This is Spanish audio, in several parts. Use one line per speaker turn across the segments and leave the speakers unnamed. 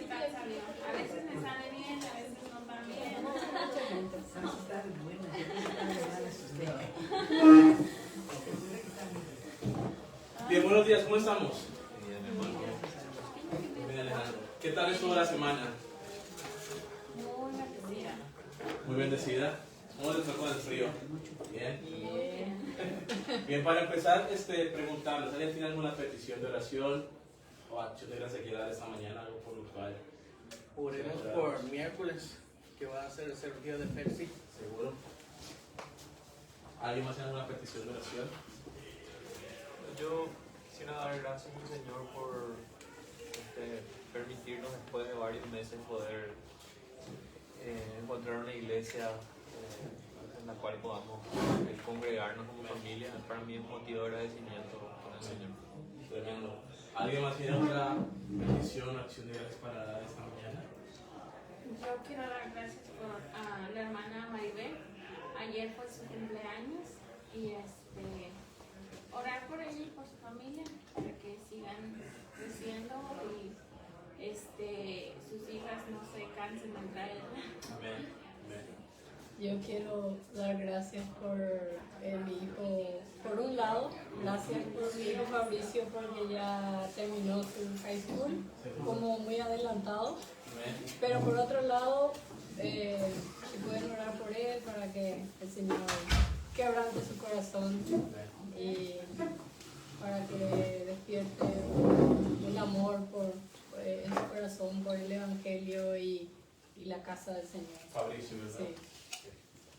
cansa bien. A veces me sale bien, a veces no tan bien.
Bien, buenos días, ¿cómo estamos? Bien, Alejandro. ¿Qué tal estuvo la semana?
Muy bendecida.
Muy bendecida. ¿Cómo les fue con el frío? Bien. Bien, para empezar, preguntarles, ¿alguien tiene alguna petición de oración o acción de gracia que dar esta mañana? Algo por lo cual.
Oremos por miércoles, que va a ser el servicio de Pepsi.
Seguro. ¿Alguien más tiene alguna petición de oración?
Yo quisiera dar gracias al Señor por permitirnos después de varios meses poder encontrar una iglesia en la cual podamos congregarnos como familia. Para mí es un motivo de agradecimiento con el Señor.
Tremendo. ¿Alguien más tiene alguna petición o acción de gracias para dar esta mañana?
Yo quiero dar gracias a la hermana Maribel. Ayer fue su cumpleaños y orar por ella y por su familia para que sigan creciendo y sus hijas no se cansen de traerla.
Amén. Amén.
Yo quiero dar gracias por mi hijo, por un lado, gracias por mi hijo Fabricio porque ya terminó su high school como muy adelantado, pero por otro lado, si pueden orar por él para que el Señor quebrante su corazón y para que despierte un amor en su corazón por el Evangelio y la casa del Señor.
Fabricio, ¿verdad?
Sí.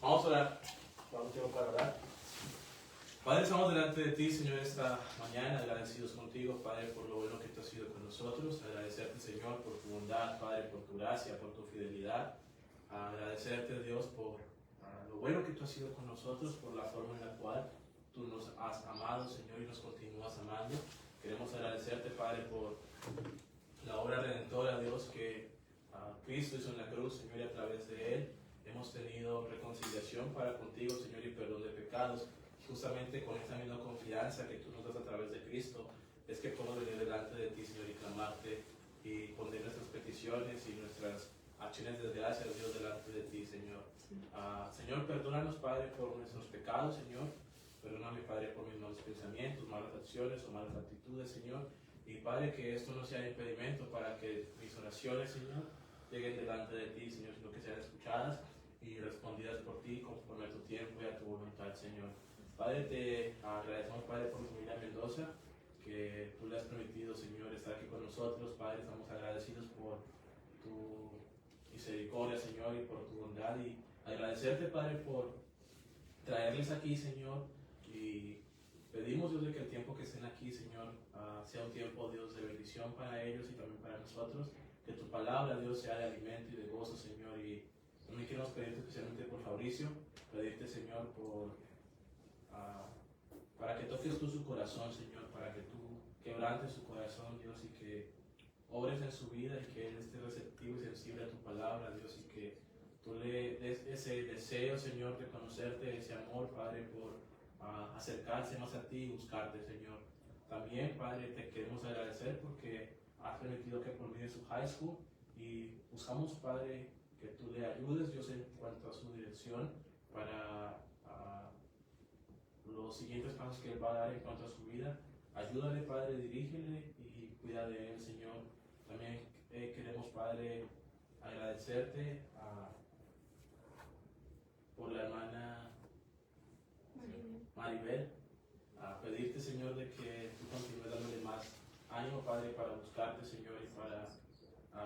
Vamos a orar. Vamos tiempo para orar. Padre, estamos delante de ti, Señor, esta mañana, agradecidos contigo, Padre, por lo bueno que tú has sido con nosotros. Agradecerte, Señor, por tu bondad, Padre, por tu gracia, por tu fidelidad. Agradecerte, Dios, por lo bueno que tú has sido con nosotros, por la forma en la cual tú nos has amado, Señor, y nos continúas amando. Queremos agradecerte, Padre, por la obra redentora, Dios, que Cristo hizo en la cruz, Señor, y a través de Él hemos tenido reconciliación para contigo, Señor, y perdón de pecados. Justamente con esta misma confianza que tú nos das a través de Cristo, es que podemos venir delante de ti, Señor, y clamarte y poner nuestras peticiones y nuestras acciones de gracia, Dios, delante de ti, Señor. Señor, perdónanos, Padre, por nuestros pecados, Señor. Perdóname, Padre, por mis malos pensamientos, malas acciones o malas actitudes, Señor. Y, Padre, que esto no sea impedimento para que mis oraciones, Señor, lleguen delante de ti, Señor, sino que sean escuchadas y respondidas por ti conforme a tu tiempo y a tu voluntad, Señor. Padre, te agradecemos, Padre, por mi familia Mendoza, que tú le has permitido, Señor, estar aquí con nosotros. Padre, estamos agradecidos por tu misericordia, Señor, y por tu bondad. Y agradecerte, Padre, por traerles aquí, Señor. Y pedimos, Dios, de que el tiempo que estén aquí, Señor, sea un tiempo, Dios, de bendición para ellos y también para nosotros. Que tu palabra, Dios, sea de alimento y de gozo, Señor. Y también queremos pedirte especialmente por Fabricio, pedirte, Señor, para que toques tú su corazón, Señor, para que tú quebrantes su corazón, Dios, y que obres en su vida y que él esté receptivo y sensible a tu palabra, Dios, y que tú le des ese deseo, Señor, de conocerte, ese amor, Padre, por acercarse más a ti y buscarte, Señor. También, Padre, te queremos agradecer porque has permitido que culmine su high school y buscamos, Padre, que tú le ayudes, Dios, en cuanto a su dirección para los siguientes pasos que él va a dar en cuanto a su vida. Ayúdale, Padre, dirígele y cuida de él, Señor. También queremos, Padre, agradecerte por la hermana Maribel, pedirte, Señor, de que tú continúes dándole más ánimo, Padre, para buscarte, Señor, y para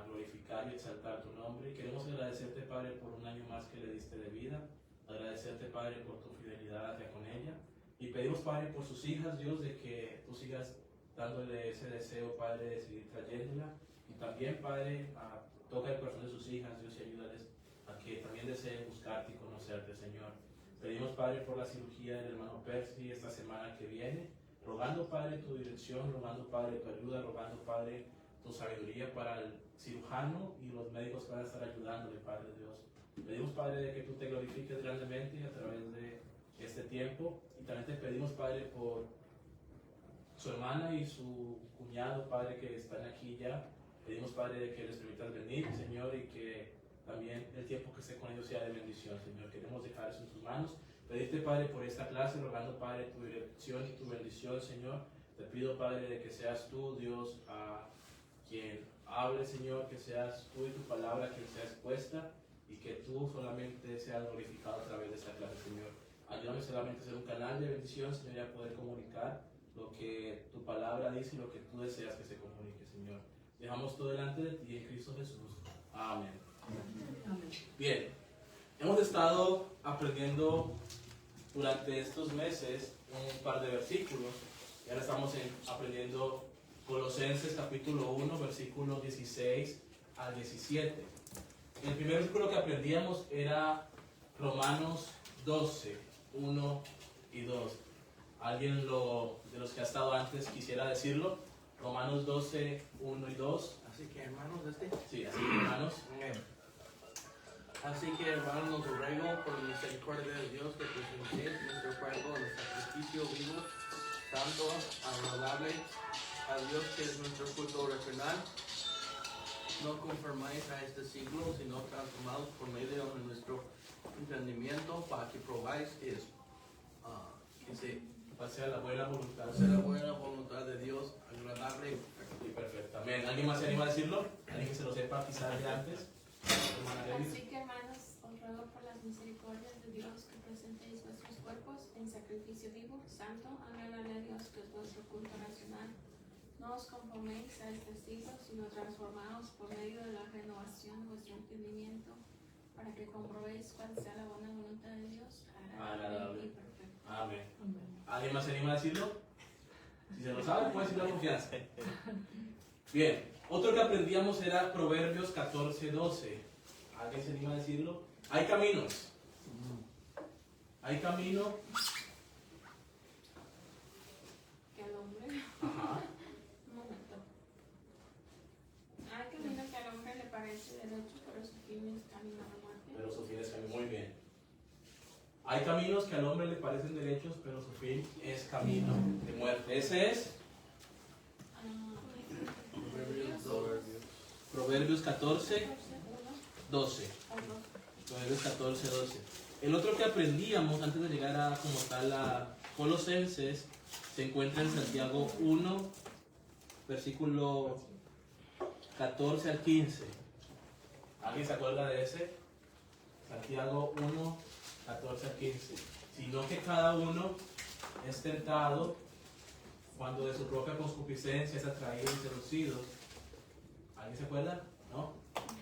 glorificar y exaltar tu nombre. Y queremos agradecerte, Padre, por un año más que le diste de vida. Agradecerte, Padre, por tu fidelidad hacia con ella. Y pedimos, Padre, por sus hijas, Dios, de que tú sigas dándole ese deseo, Padre, de seguir trayéndola. Y también, Padre, toca el corazón de sus hijas, Dios, y ayúdales a que también deseen buscarte y conocerte, Señor. Pedimos, Padre, por la cirugía del hermano Percy esta semana que viene, rogando, Padre, tu dirección, rogando, Padre, tu ayuda, rogando, Padre, tu sabiduría para el cirujano y los médicos que van a estar ayudándole, Padre Dios. Pedimos, Padre, de que tú te glorifiques grandemente a través de este tiempo. Y también te pedimos, Padre, por su hermana y su cuñado, Padre, que están aquí ya. Pedimos, Padre, que les permitas venir, Señor, y que también el tiempo que esté con ellos sea de bendición, Señor. Queremos dejar eso en tus manos. Pedirte, Padre, por esta clase, rogando, Padre, tu dirección y tu bendición, Señor. Te pido, Padre, de que seas tú, Dios, a quien hable, Señor, que seas tú y tu palabra quien sea expuesta y que tú solamente seas glorificado a través de esta clase, Señor. Ayúdame solamente a ser un canal de bendición, Señor, y a poder comunicar lo que tu palabra dice y lo que tú deseas que se comunique, Señor. Dejamos todo delante de ti en Cristo Jesús. Amén. Bien, hemos estado aprendiendo durante estos meses un par de versículos y ahora estamos aprendiendo Colosenses capítulo 1, versículos 16 al 17. El primer versículo que aprendíamos era Romanos 12, 1 y 2. ¿Alguien de los que ha estado antes quisiera decirlo? Romanos 12, 1 y 2.
Así que hermanos,
Sí, así que hermanos.
Así que hermanos, nos ruego por la misericordia de Dios que presentéis nuestro cuerpo en sacrificio vivo, santo, agradable a Dios, que es nuestro culto racional. No conformáis a este siglo, sino transformados por medio de nuestro entendimiento, para que probáis que
Sea la buena voluntad.
sea la buena voluntad de Dios, agradable
Y perfecta. Amén. ¿Alguien más se anima a decirlo? ¿Alguien que se lo sepa quizás de antes?
Así que hermanos, os ruego por las misericordias de Dios que presentéis vuestros cuerpos en sacrificio vivo, santo, agradable a Dios, que es vuestro culto racional. No os conforméis a este siglo, sino transformaos por medio de la renovación de vuestro entendimiento, para que comprobéis cuál sea la buena voluntad de Dios, agradable y perfecta.
Amén. ¿Alguien más se anima a decirlo? Si se lo sabe, puede decirlo con confianza. Bien, otro que aprendíamos era Proverbios 14, 12. ¿Alguien se anima a decirlo? Hay caminos. Hay camino.
Que al hombre.
Ajá.
Un momento. Hay camino que al hombre le parece derecho, pero su fin es camino a la muerte.
Pero su fin es camino. Muy bien. Hay caminos que al hombre le parecen derechos, pero su fin es camino de muerte. Ese es Proverbios 14, 12. Proverbios 14, 12. El otro que aprendíamos antes de llegar a como tal a Colosenses se encuentra en Santiago 1, versículo 14 al 15. ¿Alguien se acuerda de ese? Santiago 1, 14 al 15. Sino que cada uno es tentado cuando de su propia concupiscencia es atraído y seducido. ¿Alguien se acuerda? ¿No?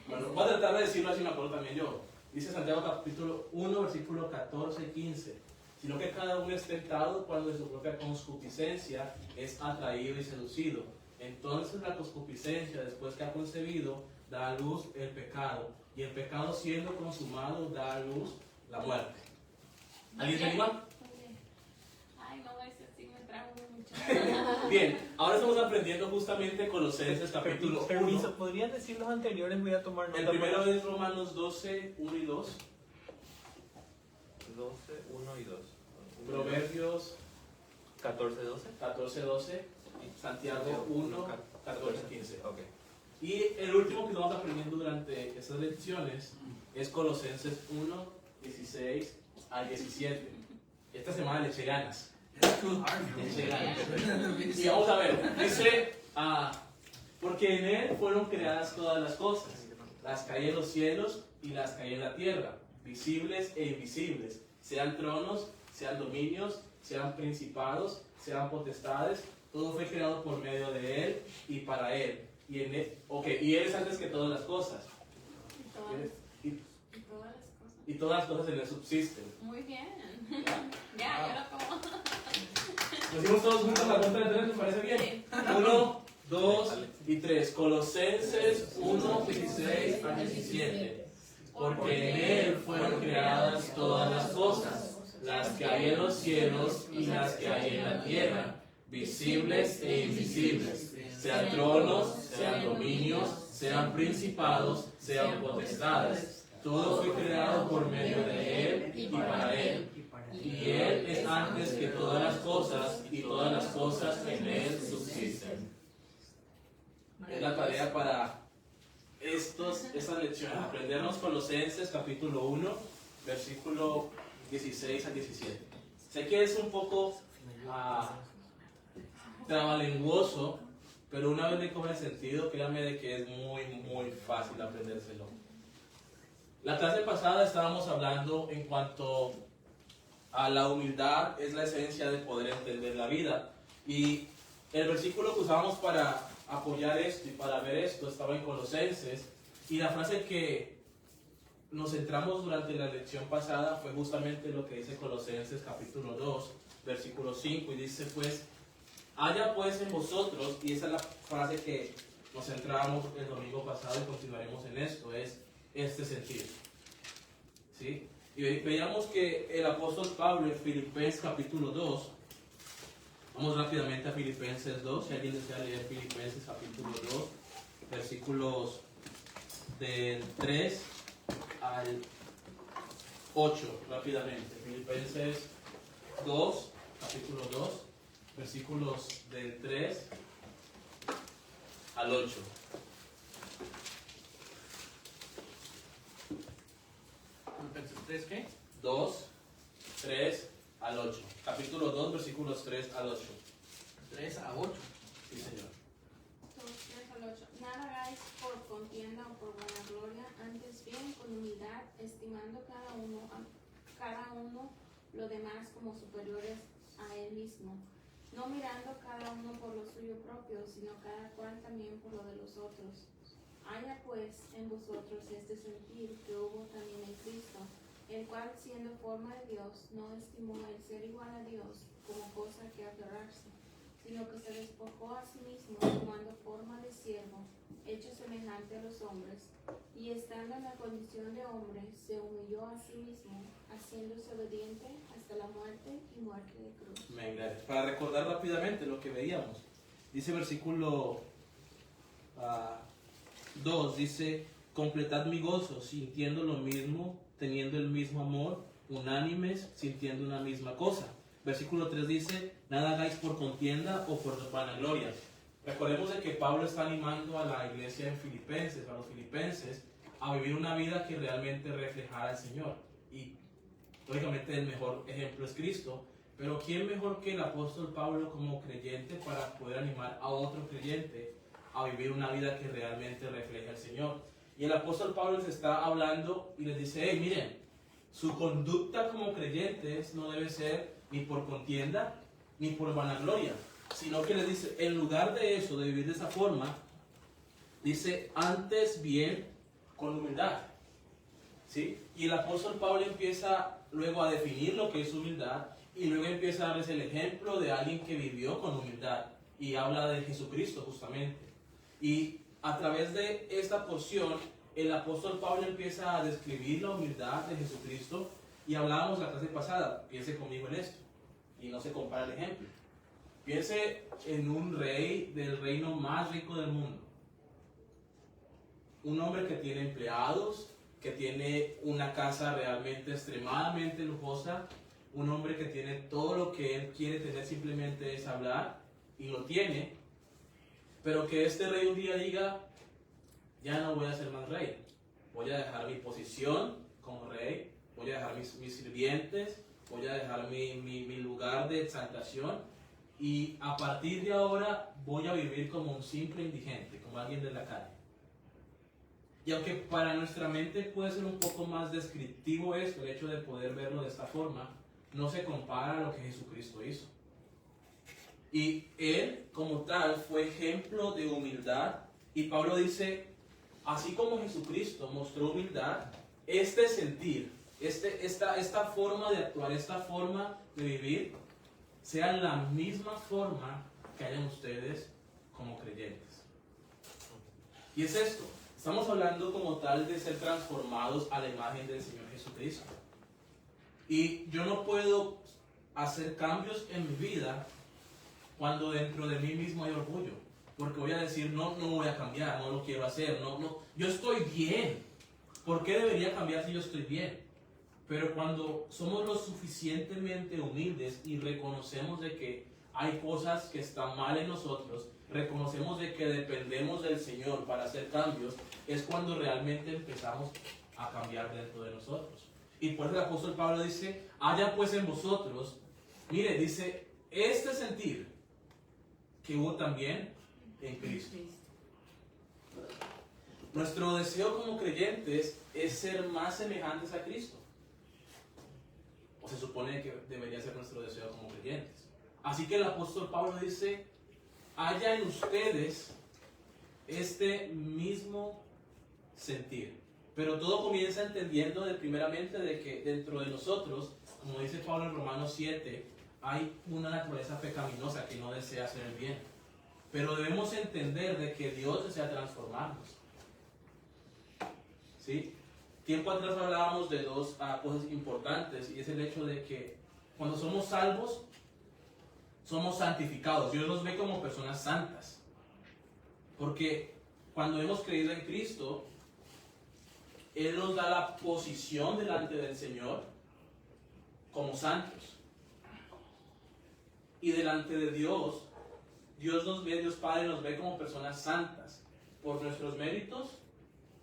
Bueno, voy a tratar de decirlo así, me acuerdo también yo. Dice Santiago capítulo 1, versículo 14 y 15. Sino que cada uno es tentado cuando de su propia concupiscencia es atraído y seducido. Entonces la concupiscencia, después que ha concebido, da a luz el pecado. Y el pecado, siendo consumado, da a luz la muerte. ¿Alguien se anima?
Ay, no, ese sí me trajo mucho.
Bien, ahora estamos aprendiendo justamente Colosenses capítulo 1.
Permiso, ¿podrían decir los anteriores? Voy a tomar nota.
El primero es Romanos 12, 1 y 2.
12, 1 y 2.
Proverbios
14, 12.
14, 12. Santiago 1, 14, 15.
Ok.
Y el último que estamos aprendiendo durante estas lecciones es Colosenses 1, 16 al 17. Esta semana le eché ganas. Le eché ganas. Y vamos a ver, dice, porque en Él fueron creadas todas las cosas, las que hay en los cielos y las que hay en la tierra, visibles e invisibles, sean tronos, sean dominios, sean principados, sean potestades, todo fue creado por medio de Él y para Él. Y Él es antes que todas las cosas. Y todas las cosas en Él subsisten.
Muy bien. Ya, yo lo como.
Nos dimos todos juntos la cuenta de 3, ¿les parece bien? 1, 2 y 3. Colosenses 1, 16 al 17. Porque en Él fueron creadas todas las cosas, las que hay en los cielos y las que hay en la tierra, visibles e invisibles, sean tronos, sean dominios, sean principados, sean potestades. Todo fue creado por medio de Él y para Él. Y Él es antes que todas las cosas, y todas las cosas en Él subsisten. Es la tarea para estas lecciones, aprendernos Colosenses capítulo 1, versículo 16 a 17. Sé que es un poco trabalenguoso, pero una vez le coge el sentido, créanme de que es muy fácil aprendérselo. La clase pasada estábamos hablando en cuanto a la humildad es la esencia de poder entender la vida. Y el versículo que usamos para apoyar esto y para ver esto estaba en Colosenses. Y la frase que nos centramos durante la lección pasada fue justamente lo que dice Colosenses capítulo 2, versículo 5. Y dice pues, haya pues en vosotros, y esa es la frase que nos centramos el domingo pasado y continuaremos en esto, es este sentido. ¿Sí? Y veíamos que el apóstol Pablo en Filipenses capítulo 2, vamos rápidamente a Filipenses 2, si alguien desea leer Filipenses capítulo 2, versículos del 3 al 8, rápidamente. Filipenses 2, capítulo 2, versículos del 3 al 8.
Filipenses 3, ¿qué?
2, 3 al 8. Capítulo 2, versículos 3 al 8.
3 a 8.
Sí, señor.
3 al 8. Nada hagáis por contienda o por vanagloria, antes bien con humildad, estimando cada uno lo demás como superiores a él mismo, no mirando cada uno por lo suyo propio, sino cada cual también por lo de los otros. Haya pues en vosotros este sentir que hubo también en Cristo, el cual siendo forma de Dios, no estimó el ser igual a Dios como cosa que aferrarse, sino que se despojó a sí mismo, tomando forma de siervo, hecho semejante a los hombres, y estando en la condición de hombre, se humilló a sí mismo, haciéndose obediente hasta la muerte y muerte de cruz.
Amén, gracias. Para recordar rápidamente lo que veíamos, dice versículo 2, dice, completad mi gozo, sintiendo lo mismo, teniendo el mismo amor, unánimes, sintiendo una misma cosa. Versículo 3 dice, nada hagáis por contienda o por vanagloria. Recordemos de que Pablo está animando a la iglesia en Filipenses, a los filipenses, a vivir una vida que realmente reflejara al Señor. Y lógicamente el mejor ejemplo es Cristo, pero ¿quién mejor que el apóstol Pablo como creyente para poder animar a otro creyente a vivir una vida que realmente refleje al Señor? Y el apóstol Pablo les está hablando y les dice, hey, miren, su conducta como creyentes no debe ser ni por contienda ni por vanagloria, sino que les dice, en lugar de eso, de vivir de esa forma, dice, antes bien con humildad. ¿Sí? Y el apóstol Pablo empieza luego a definir lo que es humildad y luego empieza a darles el ejemplo de alguien que vivió con humildad y habla de Jesucristo justamente. Y a través de esta porción, el apóstol Pablo empieza a describir la humildad de Jesucristo y hablábamos la clase pasada, piense conmigo en esto y no se compara el ejemplo. Piense en un rey del reino más rico del mundo. Un hombre que tiene empleados, que tiene una casa realmente extremadamente lujosa, un hombre que tiene todo lo que él quiere tener, simplemente es hablar, y lo tiene, pero que este rey un día diga, ya no voy a ser más rey, voy a dejar mi posición como rey, voy a dejar mis sirvientes, voy a dejar mi lugar de exaltación, y a partir de ahora voy a vivir como un simple indigente, como alguien de la calle. Y aunque para nuestra mente puede ser un poco más descriptivo esto, el hecho de poder verlo de esta forma, no se compara a lo que Jesucristo hizo. Y él, como tal, fue ejemplo de humildad. Y Pablo dice, así como Jesucristo mostró humildad, este sentir, esta forma de actuar, esta forma de vivir, sea la misma forma que hayan ustedes como creyentes. Y es esto. Estamos hablando como tal de ser transformados a la imagen del Señor Jesucristo. Y yo no puedo hacer cambios en mi vida cuando dentro de mí mismo hay orgullo. Porque voy a decir, no voy a cambiar, no lo quiero hacer, yo estoy bien. ¿Por qué debería cambiar si yo estoy bien? Pero cuando somos lo suficientemente humildes y reconocemos de que hay cosas que están mal en nosotros, reconocemos de que dependemos del Señor para hacer cambios, es cuando realmente empezamos a cambiar dentro de nosotros. Y por eso el apóstol Pablo dice, haya pues en vosotros, mire, dice, este sentir que hubo también en Cristo. Nuestro deseo como creyentes es ser más semejantes a Cristo. O se supone que debería ser nuestro deseo como creyentes. Así que el apóstol Pablo dice, haya en ustedes este mismo sentir. Pero todo comienza entendiendo primeramente de que dentro de nosotros, como dice Pablo en Romanos 7, hay una naturaleza pecaminosa que no desea hacer el bien. Pero debemos entender de que Dios desea transformarnos. ¿Sí? Tiempo atrás hablábamos de dos cosas importantes, y es el hecho de que cuando somos salvos, somos santificados. Dios nos ve como personas santas. Porque cuando hemos creído en Cristo, Él nos da la posición delante del Señor como santos. Y delante de Dios, Dios nos ve, Dios Padre nos ve como personas santas. ¿Por nuestros méritos?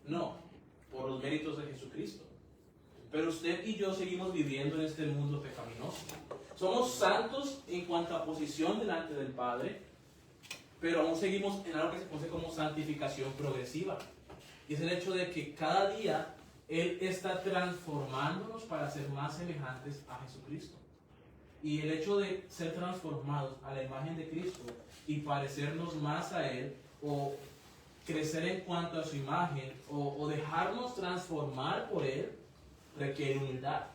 No, por los méritos de Jesucristo. Pero usted y yo seguimos viviendo en este mundo pecaminoso. Somos santos en cuanto a posición delante del Padre, pero aún seguimos en algo que se conoce como santificación progresiva. Y es el hecho de que cada día Él está transformándonos para ser más semejantes a Jesucristo. Y el hecho de ser transformados a la imagen de Cristo y parecernos más a Él, o crecer en cuanto a su imagen, o dejarnos transformar por Él, requiere humildad.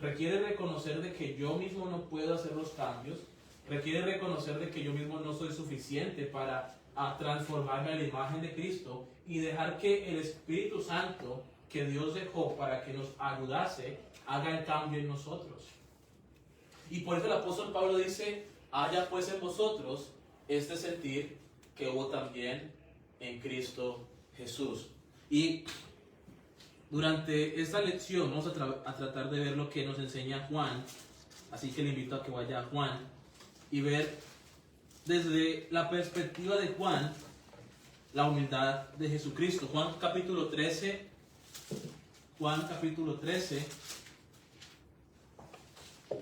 Requiere reconocer de que yo mismo no puedo hacer los cambios. Requiere reconocer de que yo mismo no soy suficiente para transformarme a la imagen de Cristo, y dejar que el Espíritu Santo que Dios dejó para que nos ayudase haga el cambio en nosotros. Y por eso el apóstol Pablo dice, haya pues en vosotros este sentir que hubo también en Cristo Jesús. Y durante esta lección vamos a tratar de ver lo que nos enseña Juan. Así que le invito a que vaya a Juan y ver desde la perspectiva de Juan la humildad de Jesucristo. Juan capítulo 13,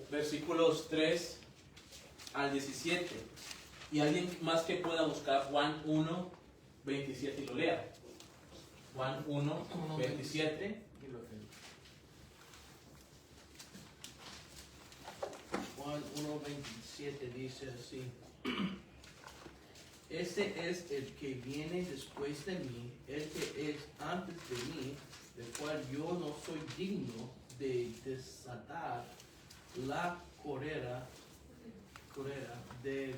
versículos 3 al 17. Y alguien más que pueda buscar Juan 1, 27 y lo lea. Juan 1, 27.
Juan 1:27 dice así: Este es el que viene después de mí, el que es antes de mí, del cual yo no soy digno de desatar la correa de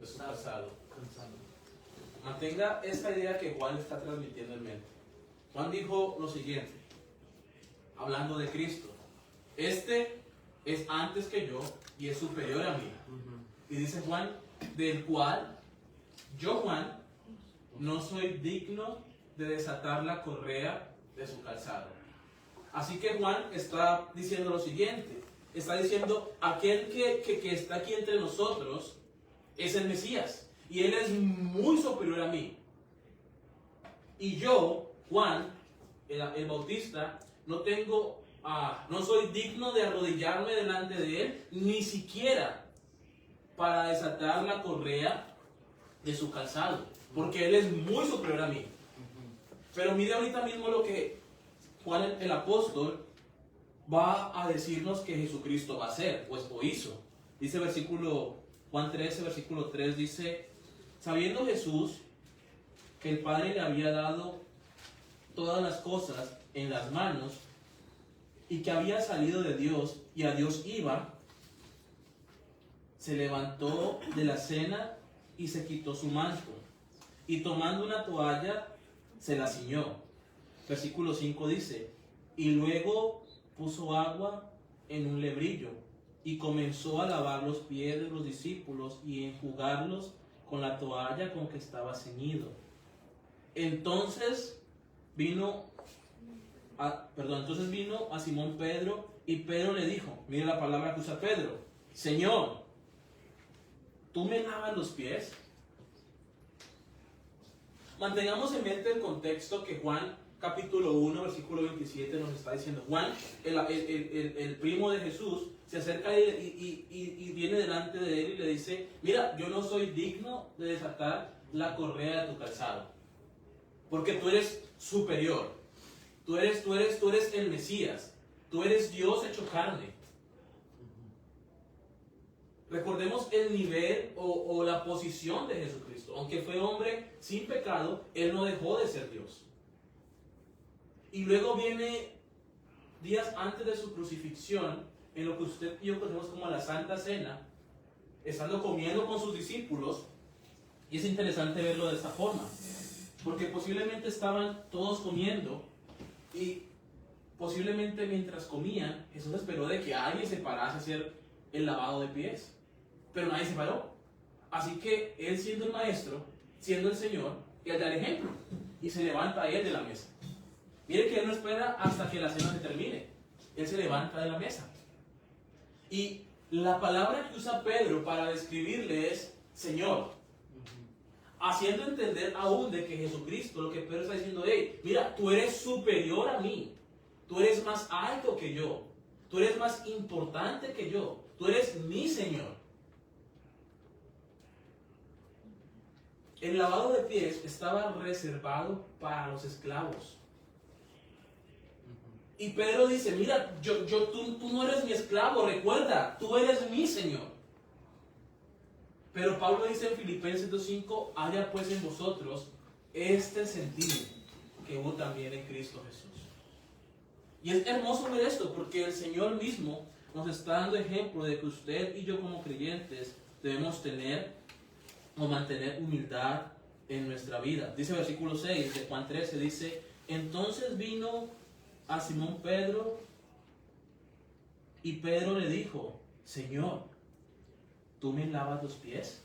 su calzado.
calzado.
Mantenga esta idea que Juan está transmitiendo en mente. Juan dijo lo siguiente, hablando de Cristo: este es antes que yo y es superior a mí. Y dice Juan, del cual yo, Juan, no soy digno de desatar la correa de su calzado. Así que Juan está diciendo lo siguiente. Está diciendo, aquel que está aquí entre nosotros es el Mesías. Y Él es muy superior a mí. Y yo, Juan, el Bautista, no soy digno de arrodillarme delante de Él, ni siquiera para desatar la correa de su calzado, porque Él es muy superior a mí. Pero mire ahorita mismo lo que Juan el apóstol va a decirnos que Jesucristo va a hacer, pues o hizo. Dice Juan 13, versículo 3, dice, sabiendo Jesús que el Padre le había dado todas las cosas en las manos, y que había salido de Dios y a Dios iba, se levantó de la cena y se quitó su manto, y tomando una toalla se la ciñó. Versículo 5 dice, y luego puso agua en un lebrillo y comenzó a lavar los pies de los discípulos y enjugarlos con la toalla con que estaba ceñido. Entonces vino a Simón Pedro, y Pedro le dijo, mira la palabra que usa Pedro, Señor, ¿tú me lavas los pies? Mantengamos en mente el contexto que Juan capítulo 1, versículo 27 nos está diciendo. Juan, el primo de Jesús, se acerca y viene delante de él y le dice, mira, yo no soy digno de desatar la correa de tu calzado, porque tú eres superior, tú eres el Mesías, tú eres Dios hecho carne. Recordemos el nivel o la posición de Jesucristo. Aunque fue hombre sin pecado, Él no dejó de ser Dios. Y luego viene días antes de su crucifixión, en lo que usted y yo conocemos como la Santa Cena, estando comiendo con sus discípulos, y es interesante verlo de esta forma, porque posiblemente estaban todos comiendo, y posiblemente mientras comían, Jesús esperó de que alguien se parase a hacer el lavado de pies, pero nadie se paró. Así que Él, siendo el maestro, siendo el Señor, Él da el ejemplo, y se levanta Él de la mesa. Mire que Él no espera hasta que la cena se termine. Él se levanta de la mesa. Y la palabra que usa Pedro para describirle es Señor. Haciendo entender aún de que Jesucristo, lo que Pedro está diciendo, hey, mira, tú eres superior a mí. Tú eres más alto que yo. Tú eres más importante que yo. Tú eres mi Señor. El lavado de pies estaba reservado para los esclavos. Y Pedro dice, mira, tú no eres mi esclavo, recuerda, tú eres mi Señor. Pero Pablo dice en Filipenses 2:5, haya pues en vosotros este sentir que hubo también en Cristo Jesús. Y es hermoso ver esto, porque el Señor mismo nos está dando ejemplo de que usted y yo como creyentes debemos tener o mantener humildad en nuestra vida. Dice el versículo 6 de Juan 13, dice, entonces vino a Simón Pedro, y Pedro le dijo, Señor, ¿tú me lavas los pies?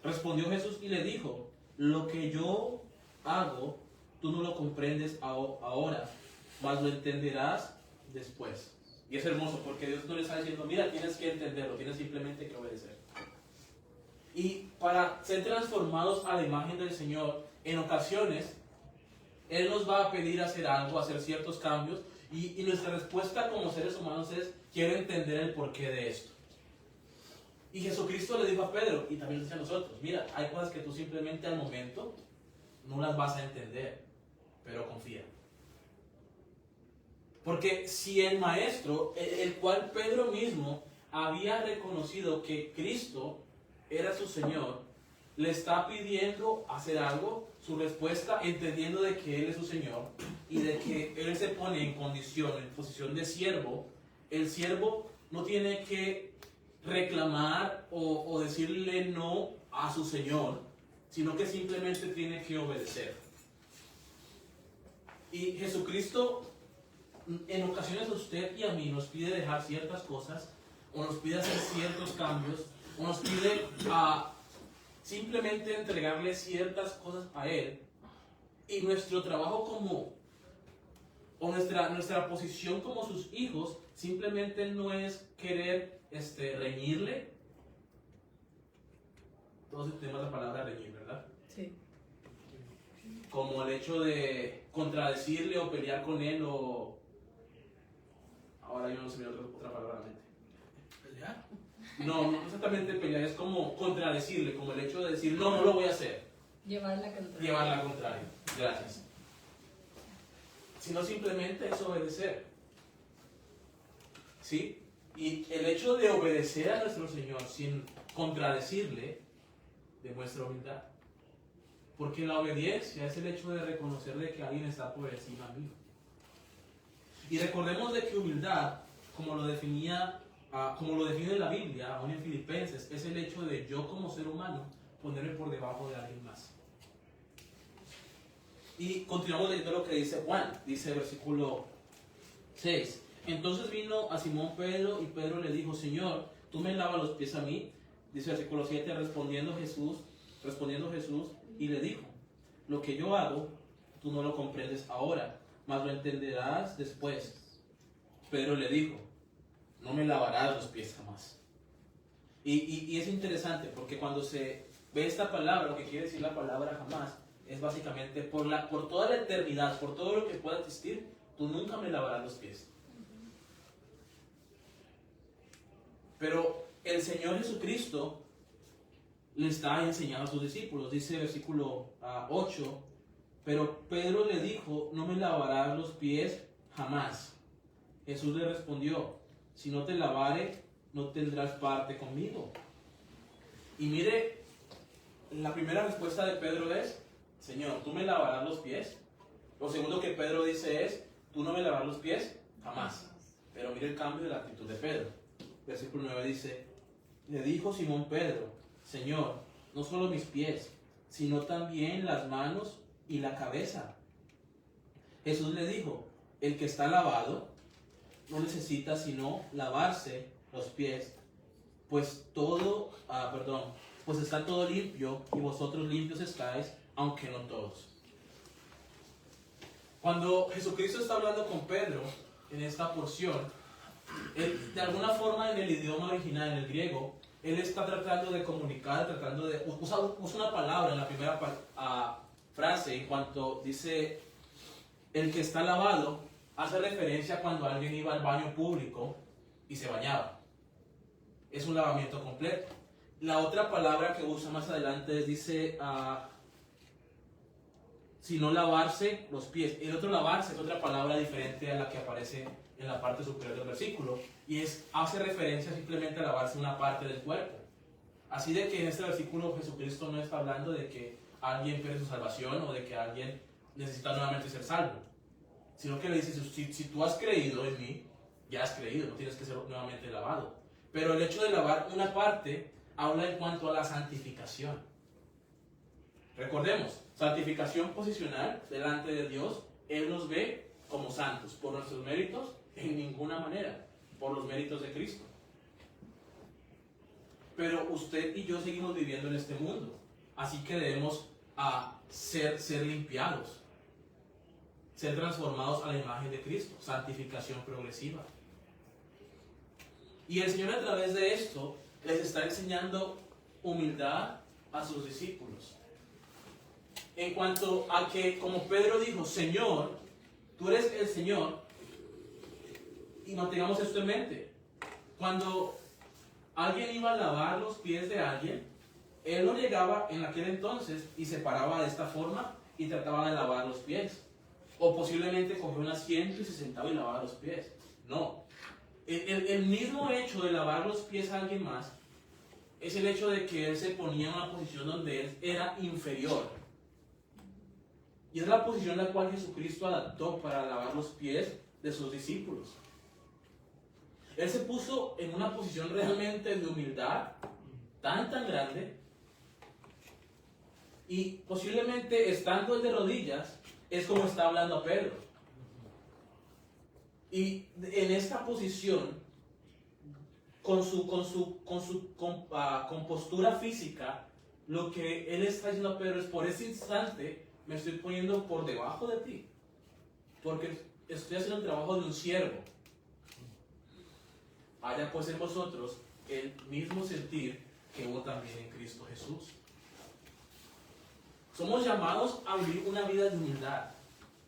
Respondió Jesús y le dijo, lo que yo hago, tú no lo comprendes ahora, mas lo entenderás después. Y es hermoso porque Dios no le está diciendo, mira, tienes que entenderlo, tienes simplemente que obedecer. Y para ser transformados a la imagen del Señor, en ocasiones, Él nos va a pedir hacer algo, hacer ciertos cambios, y nuestra respuesta como seres humanos es, quiero entender el porqué de esto. Y Jesucristo le dijo a Pedro, y también le dice a nosotros, mira, hay cosas que tú simplemente al momento no las vas a entender, pero confía. Porque si el Maestro, el cual Pedro mismo había reconocido que Cristo era su Señor, le está pidiendo hacer algo, su respuesta, entendiendo de que Él es su Señor y de que Él se pone en posición de siervo, el siervo no tiene que reclamar o decirle no a su Señor, sino que simplemente tiene que obedecer. Y Jesucristo en ocasiones a usted y a mí nos pide dejar ciertas cosas, o nos pide hacer ciertos cambios, o nos pide simplemente entregarle ciertas cosas a Él, y nuestro trabajo o nuestra posición como sus hijos simplemente no es querer reñirle. Todos entendemos la palabra reñir, ¿verdad?
Sí.
Como el hecho de contradecirle o pelear con él, o ahora yo no se me dio otra palabra a la mente.
¿Pelear?
No exactamente pelear, es como contradecirle, como el hecho de decir, no lo voy a hacer.
Llevarla contraria.
Llevarla al contrario. Gracias. Sino simplemente es obedecer. ¿Sí? Y el hecho de obedecer a nuestro Señor sin contradecirle demuestra humildad. Porque la obediencia es el hecho de reconocerle que alguien está por encima mío. Y recordemos de que humildad, como lo define la Biblia, aún en Filipenses, es el hecho de yo como ser humano ponerme por debajo de alguien más. Y continuamos leyendo lo que dice Juan, dice el versículo 6. Entonces vino a Simón Pedro, y Pedro le dijo, Señor, ¿tú me lavas los pies a mí? Dice el versículo 7, respondiendo Jesús, y le dijo, lo que yo hago, tú no lo comprendes ahora, mas lo entenderás después. Pedro le dijo, no me lavarás los pies jamás. Y es interesante porque cuando se ve esta palabra, lo que quiere decir la palabra jamás, es básicamente por toda la eternidad, por todo lo que pueda existir, tú nunca me lavarás los pies. Pero el Señor Jesucristo le está enseñando a sus discípulos. Dice el versículo 8, pero Pedro le dijo, no me lavarás los pies jamás. Jesús le respondió, si no te lavare, no tendrás parte conmigo. Y mire, la primera respuesta de Pedro es, Señor, ¿tú me lavarás los pies? Lo segundo que Pedro dice es, tú no me lavarás los pies jamás. Pero mire el cambio de la actitud de Pedro. Versículo 9 dice, le dijo Simón Pedro, Señor, no solo mis pies, sino también las manos y la cabeza. Jesús le dijo, el que está lavado no necesita sino lavarse los pies, pues está todo limpio y vosotros limpios estáis, aunque no todos. Cuando Jesucristo está hablando con Pedro en esta porción, él, de alguna forma en el idioma original, en el griego, él está tratando de comunicar, usa una palabra en la primera frase, en cuanto dice el que está lavado, hace referencia a cuando alguien iba al baño público y se bañaba. Es un lavamiento completo. La otra palabra que usa más adelante dice, si no lavarse los pies. El otro lavarse es otra palabra diferente a la que aparece en la parte superior del versículo, y hace referencia simplemente a lavarse una parte del cuerpo. Así de que en este versículo Jesucristo no está hablando de que alguien pierde su salvación o de que alguien necesita nuevamente ser salvo, sino que le dice, si tú has creído en mí, ya has creído, no tienes que ser nuevamente lavado. Pero el hecho de lavar una parte habla en cuanto a la santificación. Recordemos, santificación posicional delante de Dios. Él nos ve como santos, por nuestros méritos, en ninguna manera, por los méritos de Cristo. Pero usted y yo seguimos viviendo en este mundo, así que debemos ser limpiados, ser transformados a la imagen de Cristo, santificación progresiva. Y el Señor a través de esto les está enseñando humildad a sus discípulos. En cuanto a que, como Pedro dijo, Señor, tú eres el Señor, y mantengamos esto en mente. Cuando alguien iba a lavar los pies de alguien, él no llegaba en aquel entonces y se paraba de esta forma y trataba de lavar los pies. O posiblemente cogía un asiento y se sentaba y lavaba los pies. No. El mismo hecho de lavar los pies a alguien más es el hecho de que él se ponía en una posición donde él era inferior. Y es la posición la cual Jesucristo adaptó para lavar los pies de sus discípulos. Él se puso en una posición realmente de humildad tan grande, y posiblemente estando él de rodillas es como está hablando a Pedro. Y en esta posición, con postura física, lo que él está diciendo a Pedro es, por ese instante me estoy poniendo por debajo de ti, porque estoy haciendo el trabajo de un siervo. Haya pues en vosotros el mismo sentir que hubo también en Cristo Jesús. Somos llamados a vivir una vida de humildad.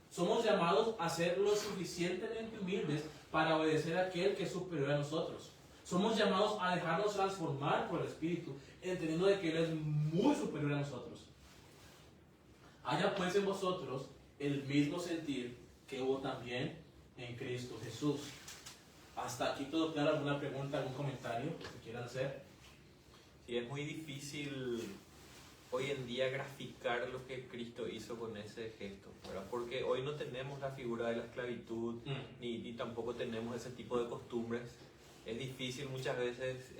Somos llamados a ser lo suficientemente humildes para obedecer a aquel que es superior a nosotros. Somos llamados a dejarnos transformar por el Espíritu, entendiendo de que Él es muy superior a nosotros. Haya pues en vosotros el mismo sentir que hubo también en Cristo Jesús. Hasta aquí todo claro. ¿Alguna pregunta, algún comentario que quieran hacer?
Sí, es muy difícil hoy en día graficar lo que Cristo hizo con ese gesto, ¿verdad? Porque hoy no tenemos la figura de la esclavitud, ni tampoco tenemos ese tipo de costumbres. Es difícil muchas veces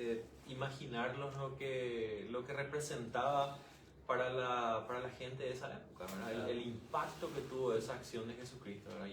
imaginarnos lo que representaba para la gente de esa época, ¿verdad? El impacto que tuvo esa acción de Jesucristo, ¿verdad?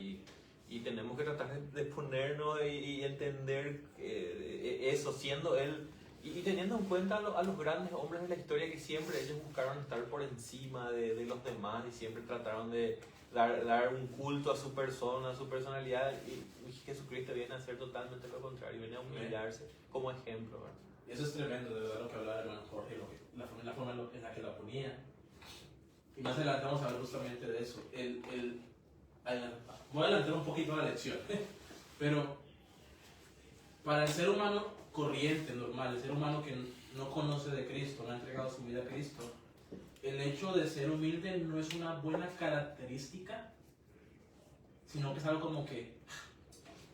Y tenemos que tratar de ponernos y entender eso, siendo Él, y teniendo en cuenta a los grandes hombres de la historia, que siempre ellos buscaron estar por encima de los demás y siempre trataron de dar un culto a su persona, a su personalidad, y Jesucristo viene a hacer totalmente lo contrario, viene a humillarse como ejemplo, ¿verdad?
Y eso es tremendo, de verdad, lo que hablaba el hermano Jorge, la forma en la que la ponía. Y más adelante vamos a hablar justamente de eso. Voy a adelantar un poquito la lección, pero para el ser humano corriente, normal, el ser humano que no conoce de Cristo, no ha entregado su vida a Cristo, el hecho de ser humilde no es una buena característica, sino que es algo como que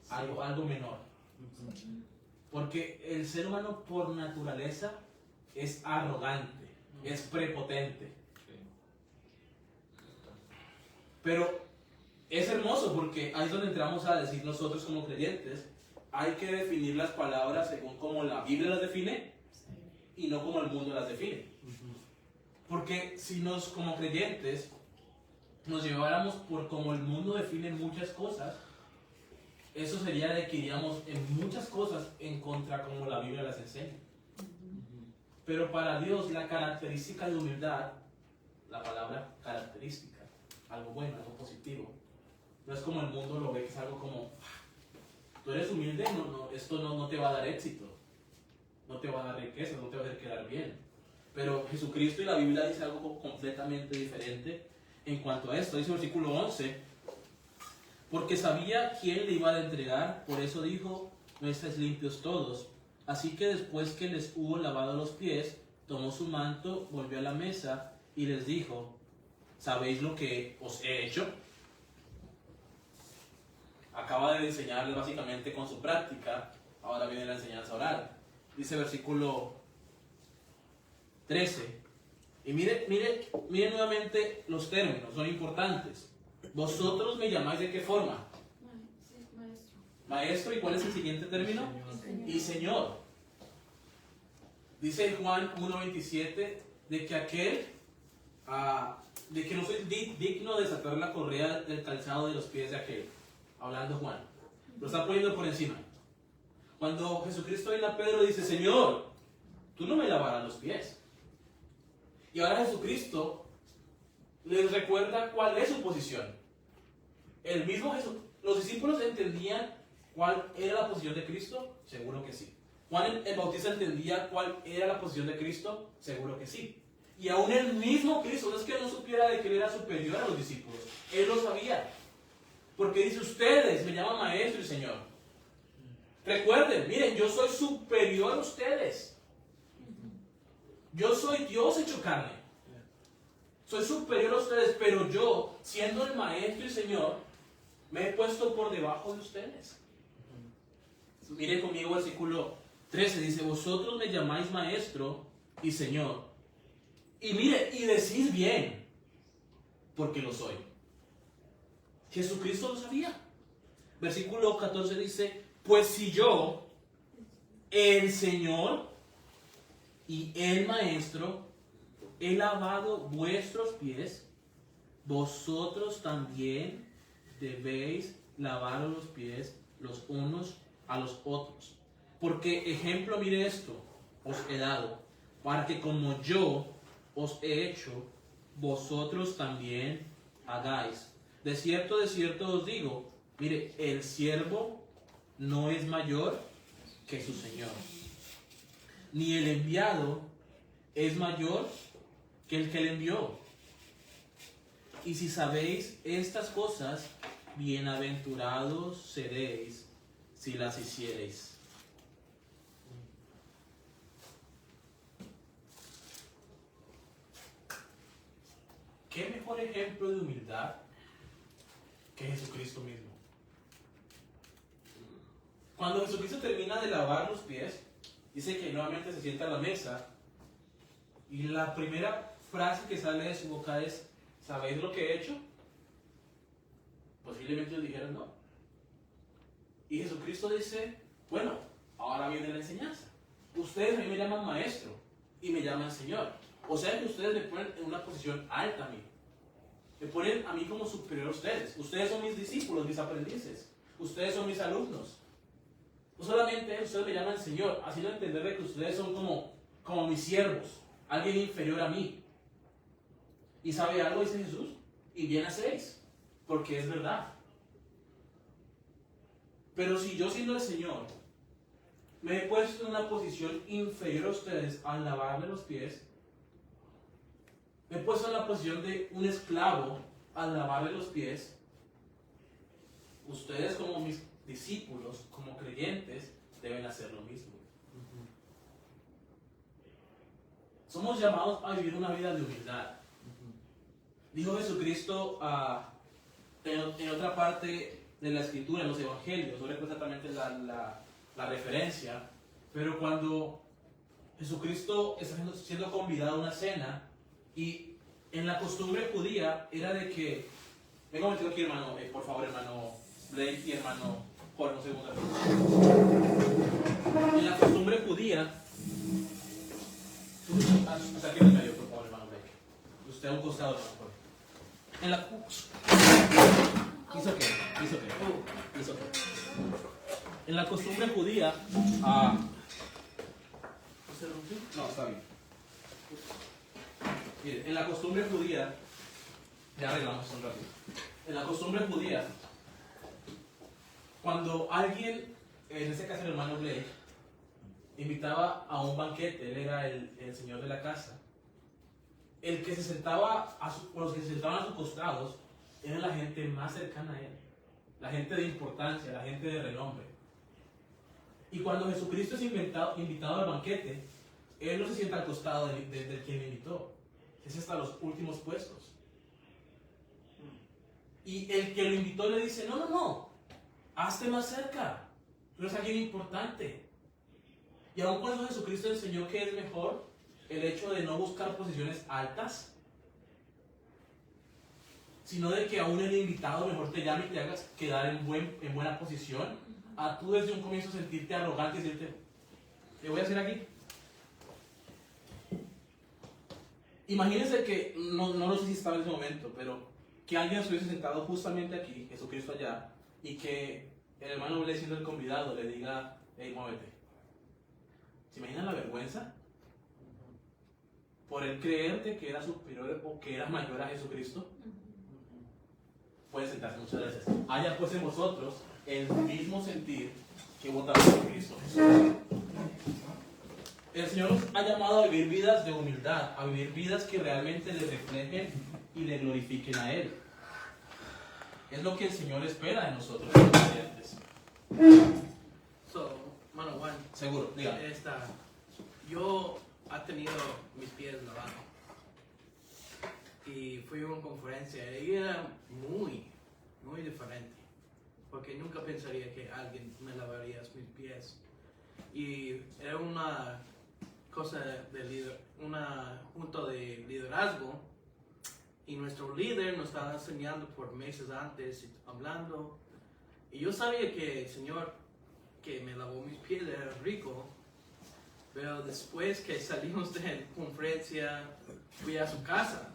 algo menor. Porque el ser humano por naturaleza es arrogante, es prepotente. Pero es hermoso porque ahí es donde entramos a decir nosotros como creyentes, hay que definir las palabras según como la Biblia las define y no como el mundo las define. Porque si nos como creyentes nos lleváramos por como el mundo define muchas cosas, eso sería de que iríamos en muchas cosas en contra como la Biblia las enseña. Pero para Dios la característica de humildad, la palabra característica, algo bueno, algo positivo, no es como el mundo lo ve, que es algo como, tú eres humilde, esto no te va a dar éxito, no te va a dar riqueza, no te va a hacer quedar bien. Pero Jesucristo y la Biblia dice algo completamente diferente en cuanto a esto. Dice el versículo 11, porque sabía quién le iba a entregar, por eso dijo, no estáis limpios todos. Así que después que les hubo lavado los pies, tomó su manto, volvió a la mesa y les dijo, ¿sabéis lo que os he hecho? Acaba de enseñarles básicamente con su práctica, ahora viene la enseñanza oral. Dice versículo 13, y mire nuevamente los términos, son importantes. Vosotros me llamáis ¿de qué forma?
Maestro.
Maestro, ¿y cuál es el siguiente término? Y Señor. Dice Juan 1.27 de que no soy digno de desatar la correa del calzado de los pies de aquel. Hablando Juan. Lo está poniendo por encima. Cuando Jesucristo viene a Pedro dice, Señor, tú no me lavarás los pies. Y ahora Jesucristo les recuerda cuál es su posición. El mismo Jesús, los discípulos entendían cuál era la posición de Cristo, seguro que sí. Juan el Bautista entendía cuál era la posición de Cristo, seguro que sí. Y aún el mismo Cristo, no es que no supiera de que él era superior a los discípulos, él lo sabía. Porque dice, ustedes me llaman maestro y Señor. Recuerden, miren, yo soy superior a ustedes. Yo soy Dios hecho carne. Soy superior a ustedes, pero yo, siendo el maestro y Señor, me he puesto por debajo de ustedes. Miren conmigo el versículo 13, dice, vosotros me llamáis maestro y Señor. Y mire, y decís bien, porque lo soy. Jesucristo lo sabía. Versículo 14 dice, pues si yo, el Señor y el Maestro, he lavado vuestros pies, vosotros también debéis lavar los pies los unos a los otros. Porque ejemplo, mire esto, os he dado, para que como yo os he hecho, vosotros también hagáis. De cierto os digo, mire, el siervo no es mayor que su Señor, ni el enviado es mayor que el que le envió. Y si sabéis estas cosas, bienaventurados seréis si las hiciereis. ¿Qué mejor ejemplo de humildad que Jesucristo mismo? Cuando Jesucristo termina de lavar los pies, dice que nuevamente se sienta a la mesa y la primera frase que sale de su boca es, ¿sabéis lo que he hecho? Posiblemente ellos dijeron no. Y Jesucristo dice, bueno, ahora viene la enseñanza. Ustedes a mí me llaman maestro y me llaman Señor. O sea que ustedes me ponen en una posición alta a mí. Me ponen a mí como superior a ustedes. Ustedes son mis discípulos, mis aprendices. Ustedes son mis alumnos. No solamente ustedes me llaman Señor, haciendo entender de que ustedes son como mis siervos, alguien inferior a mí. ¿Y sabe algo? Dice Jesús. Y bien hacéis, porque es verdad. Pero si yo siendo el Señor me he puesto en una posición inferior a ustedes al lavarle los pies. Me he puesto en la posición de un esclavo al lavarle los pies. Ustedes como mis discípulos, como creyentes, deben hacer lo mismo. Somos llamados a vivir una vida de humildad. Dijo Jesucristo en otra parte de la escritura, en los evangelios, no recuerdo exactamente la referencia, pero cuando Jesucristo está siendo convidado a una cena, y en la costumbre judía era de que, venga un momento aquí hermano, por favor hermano Blake y hermano Jorge, un segundo. En la costumbre judía, hasta aquí en el medio por favor hermano Blake, usted a un costado hermano Jorge. En la En la costumbre judía, no, está bien. Mire, en la costumbre judía, ya arreglamos un ratito. En la costumbre judía, cuando alguien, en este caso el hermano Blake, invitaba a un banquete, él era el señor de la casa, el que se sentaba los que se sentaban a sus costados eran la gente más cercana a él, la gente de importancia, la gente de renombre. Y cuando Jesucristo es invitado al banquete, él no se sienta al costado del quien le invitó, es hasta los últimos puestos. Y el que lo invitó le dice, no, hazte más cerca, tú eres alguien importante. Y aun cuando Jesucristo enseñó que es mejor el hecho de no buscar posiciones altas, sino de que aún el invitado mejor te llame y te hagas quedar en buena posición, a tú desde un comienzo sentirte arrogante y decirte, ¿qué voy a hacer aquí? Imagínense que, no lo sé si estaba en ese momento, pero que alguien estuviese sentado justamente aquí, Jesucristo allá, y que el hermano Blake, siendo el convidado, le diga, hey, muévete. ¿Se imaginan la vergüenza? Por él creerte que era superior o que era mayor a Jesucristo. Pueden sentarse, muchas gracias. Haya pues en vosotros el mismo sentir que votamos por Cristo Jesús. El Señor nos ha llamado a vivir vidas de humildad, a vivir vidas que realmente le reflejen y le glorifiquen a Él. Es lo que el Señor espera de nosotros como creyentes.
Mano Juan,
Seguro, dígame.
Yo he tenido mis pies lavados y fui a una conferencia y era muy diferente, porque nunca pensaría que alguien me lavaría mis pies. Y era una cosa junta de liderazgo, y nuestro líder nos estaba enseñando por meses antes, hablando, y yo sabía que el Señor que me lavó mis pies era rico, pero después que salimos de la conferencia fui a su casa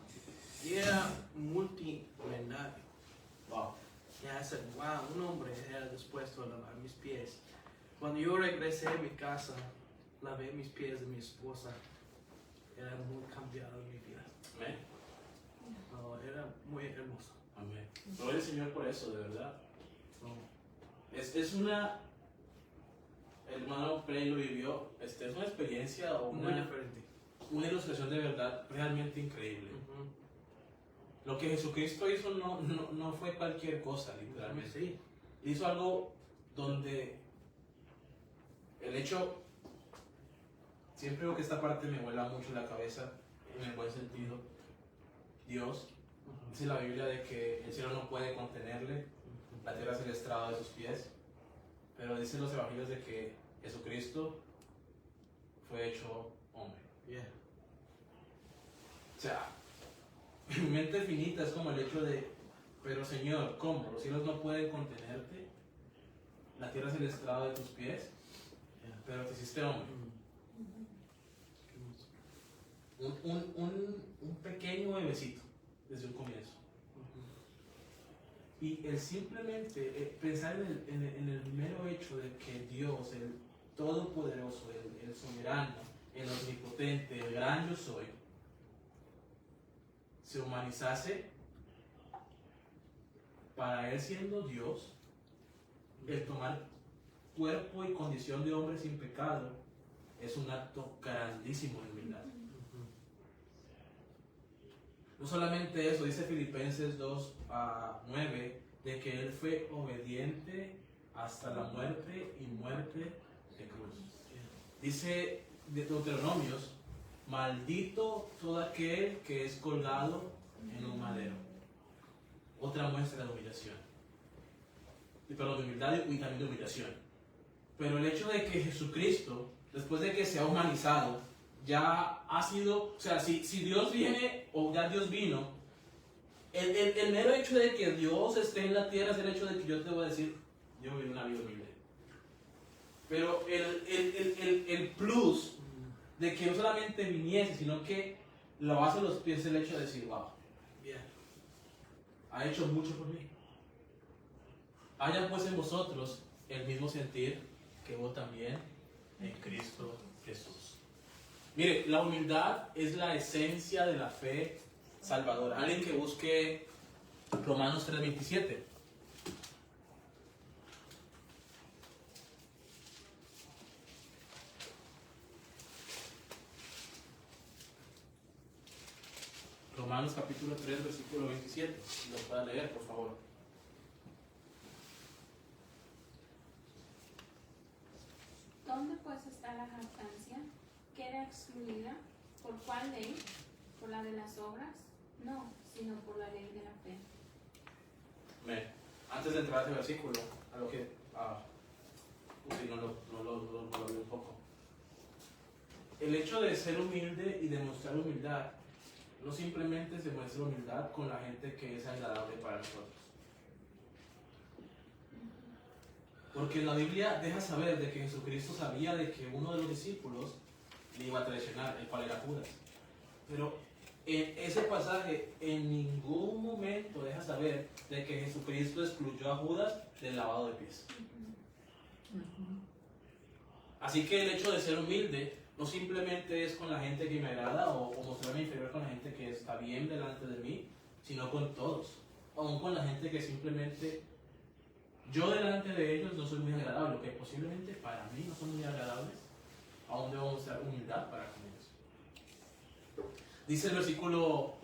y era multimillonario.
Wow.
Y I said, wow, un hombre era dispuesto a lavar mis pies. Cuando yo regresé a mi casa, lavé mis pies de mi esposa. Era muy cambiado en mi vida.
Amén.
No, era muy hermoso.
Amén. Gloria al Señor por eso, de verdad. Es una... El hermano Play lo vivió. Es una experiencia o
Muy diferente.
una ilustración de verdad realmente increíble. Lo que Jesucristo hizo no fue cualquier cosa, literalmente.
Sí.
Hizo algo donde el hecho, siempre veo que esta parte me vuela mucho la cabeza, en el buen sentido. Dios, dice la Biblia de que el cielo no puede contenerle, la tierra es el estrado de sus pies, pero dicen los evangelios de que Jesucristo fue hecho hombre.
Yeah.
O sea, mi mente finita es como el hecho de, pero Señor, ¿cómo? Los cielos no pueden contenerte, la tierra es el estrado de tus pies, pero te hiciste hombre. Un pequeño bebecito desde un comienzo. Y el simplemente pensar en el mero hecho de que Dios, el Todopoderoso, el Soberano, el Omnipotente, el Gran Yo Soy, se humanizase para Él siendo Dios, el tomar cuerpo y condición de hombre sin pecado es un acto grandísimo de humildad. No solamente eso, dice Filipenses 2:9, de que Él fue obediente hasta la muerte y muerte de cruz. Dice de Deuteronomios, maldito todo aquel que es colgado en un madero. Otra muestra de humillación. Perdón, de humildad y también de humillación. Pero el hecho de que Jesucristo, después de que se ha humanizado, ya ha sido, o sea, si Dios viene o ya Dios vino, el mero hecho de que Dios esté en la tierra es el hecho de que yo te voy a decir, yo viví una vida humilde. Pero el plus de que no solamente viniese, sino que lo base a los pies, el hecho de decir, wow, ha hecho mucho por mí. Haya pues en vosotros el mismo sentir que hubo también en Cristo Jesús. Mire, la humildad es la esencia de la fe salvadora. Alguien que busque Romanos 3:27. Romanos capítulo 3, versículo 27. Si lo pueda leer, por favor.
¿Dónde pues está la jactancia? ¿Queda excluida? ¿Por cuál ley? ¿Por la de las obras? No, sino por la ley de la fe.
Bien. Antes de entrar a este versículo, a lo que no lo vi un poco. El hecho de ser humilde y demostrar humildad no simplemente se muestra humildad con la gente que es agradable para nosotros. Porque la Biblia deja saber de que Jesucristo sabía de que uno de los discípulos le iba a traicionar, el cual era Judas. Pero en ese pasaje en ningún momento deja saber de que Jesucristo excluyó a Judas del lavado de pies. Así que el hecho de ser humilde no simplemente es con la gente que me agrada o mostrarme inferior con la gente que está bien delante de mí, sino con todos. Aún con la gente que simplemente yo delante de ellos no soy muy agradable, o que posiblemente para mí no son muy agradables, aún debo mostrar humildad para con ellos. Dice el versículo,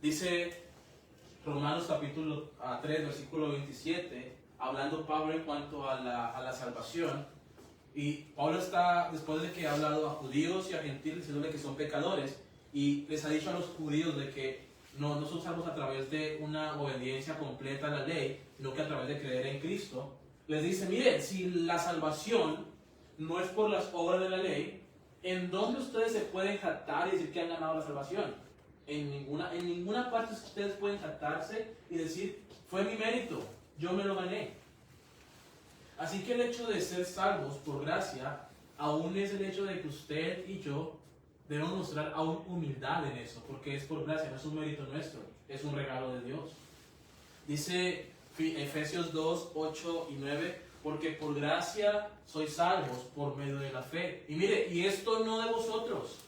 dice Romanos capítulo 3, versículo 27, hablando Pablo en cuanto a la salvación. Y Pablo está, después de que ha hablado a judíos y a gentiles, diciéndole que son pecadores, y les ha dicho a los judíos de que no son salvos a través de una obediencia completa a la ley, sino que a través de creer en Cristo. Les dice, miren, si la salvación no es por las obras de la ley, ¿en dónde ustedes se pueden jactar y decir que han ganado la salvación? En ninguna parte ustedes pueden jactarse y decir, fue mi mérito, yo me lo gané. Así que el hecho de ser salvos por gracia, aún es el hecho de que usted y yo debemos mostrar aún humildad en eso, porque es por gracia, no es un mérito nuestro, es un regalo de Dios. Dice Efesios 2, 8 y 9, porque por gracia sois salvos por medio de la fe. Y mire, y esto no de vosotros,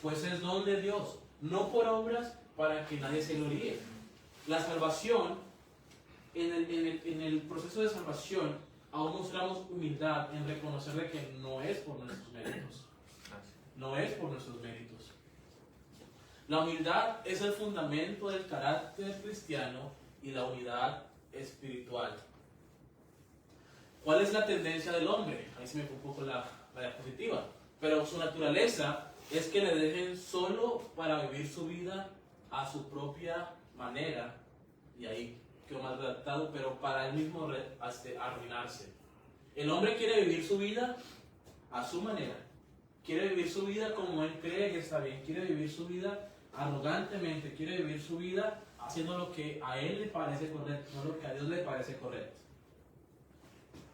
pues es don de Dios, no por obras para que nadie se gloríe. La salvación, en el proceso de salvación, aún mostramos humildad en reconocerle que no es por nuestros méritos. No es por nuestros méritos. La humildad es el fundamento del carácter cristiano y la unidad espiritual. ¿Cuál es la tendencia del hombre? Ahí se me fue un poco la diapositiva. Pero su naturaleza es que le dejen solo para vivir su vida a su propia manera. Y ahí quedó mal redactado, pero para él mismo arruinarse. El hombre quiere vivir su vida a su manera. Quiere vivir su vida como él cree que está bien. Quiere vivir su vida arrogantemente. Quiere vivir su vida haciendo lo que a él le parece correcto, no lo que a Dios le parece correcto.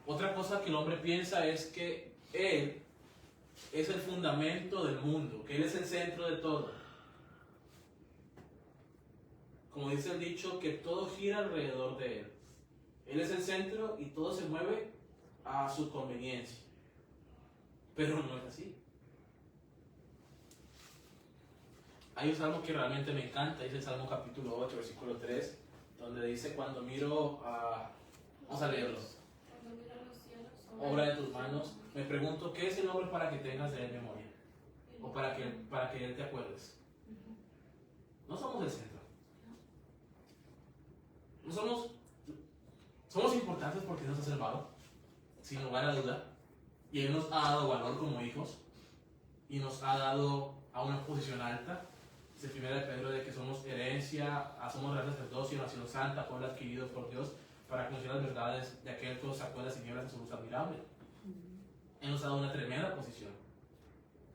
Otra cosa que el hombre piensa es que él es el fundamento del mundo, que él es el centro de todo. Como dice el dicho, que todo gira alrededor de él. Él es el centro y todo se mueve a su conveniencia. Pero no es así. Hay un salmo que realmente me encanta, es el Salmo capítulo 8, versículo 3, donde dice, cuando miro a... Vamos a leerlo.
Cuando miro los cielos,
obra de tus manos. Me pregunto, ¿qué es el nombre para que tengas de él memoria? O para que él te acuerdes. No somos el centro. No somos importantes porque nos ha salvado, sin lugar a duda. Y él nos ha dado valor como hijos. Y nos ha dado a una posición alta. Es el primero de Pedro de que somos herencia, somos real sacerdocio, nación santa, pueblo adquirido por Dios, para conocer las verdades de aquel que os sacó de las tinieblas de su luz admirable. Él nos ha dado una tremenda posición,